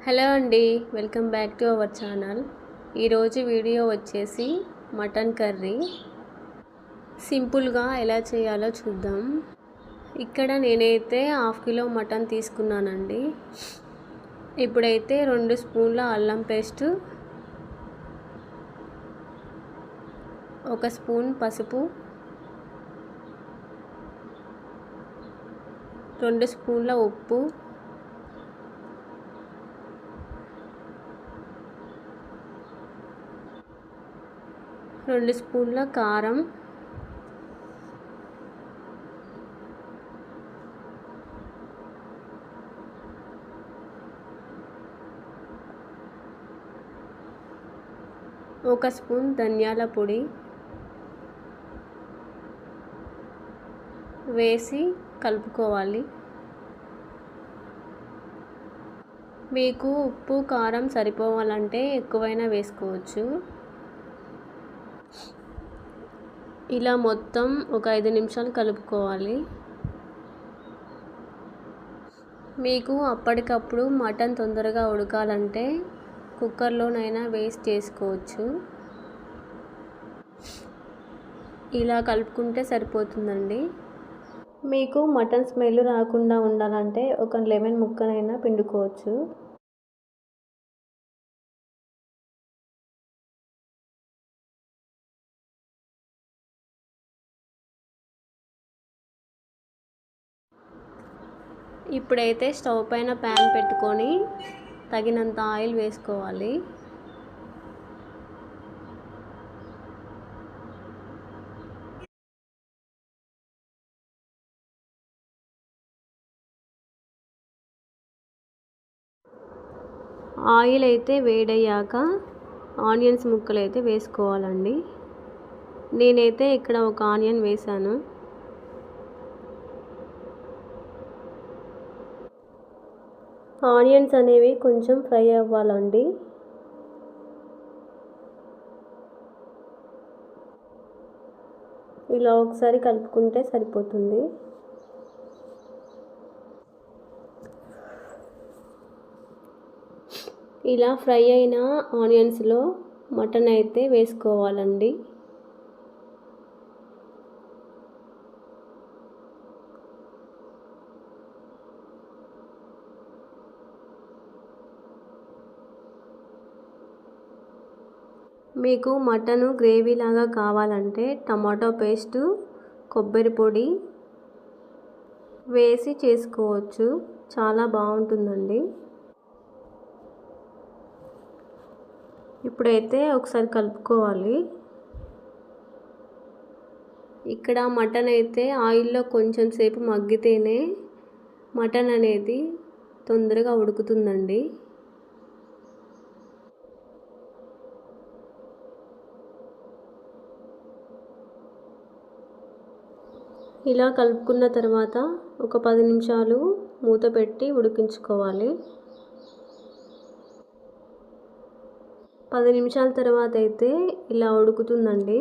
Hello అండి, welcome back to our channel. ఈరోజు video వచ్చేసి మటన్ కర్రీ సింపుల్గా ఎలా చేయాలో చూద్దాం. ఇక్కడ నేనైతే హాఫ్ కిలో మటన్ తీసుకున్నానండి. ఇప్పుడైతే 2 స్పూన్ల అల్లం పేస్ట్, 1 స్పూన్ పసుపు, 2 స్పూన్ల ఉప్పు, 2 స్పూన్ల కారం, 1 స్పూన్ ధనియాల పొడి వేసి కలుపుకోవాలి. మీకు ఉప్పు కారం సరిపోవాలంటే ఎక్కువైనా వేసుకోవచ్చు. ఇలా మొత్తం ఒక 5 నిమిషాలు కలుపుకోవాలి. మీకు అప్పటికప్పుడు మటన్ తొందరగా ఉడకాలంటే కుక్కర్లోనైనా వేస్ట్ చేసుకోవచ్చు. ఇలా కలుపుకుంటే సరిపోతుందండి. మీకు మటన్ స్మెల్ రాకుండా ఉండాలంటే ఒక లెమన్ ముక్కనైనా పిండుకోవచ్చు. ఇప్పుడైతే స్టవ్ పైన ప్యాన్ పెట్టుకొని తగినంత ఆయిల్ వేసుకోవాలి. ఆయిల్ అయితే వేడయ్యాక ఆనియన్స్ ముక్కలు అయితే వేసుకోవాలండి. నేనైతే ఇక్కడ ఒక ఆనియన్ వేసాను. ఆనియన్స్ అనేవి కొంచెం ఫ్రై అవ్వాలండి. ఇలా ఒకసారి కలుపుకుంటే సరిపోతుంది. ఇలా ఫ్రై అయిన ఆనియన్స్లో మటన్ అయితే వేసుకోవాలండి. మీకు మటన్ గ్రేవీ లాగా కావాలంటే టమాటో పేస్టు, కొబ్బరి పొడి వేసి చేసుకోవచ్చు. చాలా బాగుంటుందండి. ఇప్పుడైతే ఒకసారి కలుపుకోవాలి. ఇక్కడ మటన్ అయితే ఆయిల్లో కొంచెం సేపు మగ్గితేనే మటన్ అనేది తొందరగా ఉడుకుతుందండి. ఇలా కలుపుకున్న తర్వాత ఒక 10 నిమిషాలు మూత పెట్టి ఉడికించుకోవాలి. 10 నిమిషాల తర్వాత అయితే ఇలా ఉడుకుతుందండి.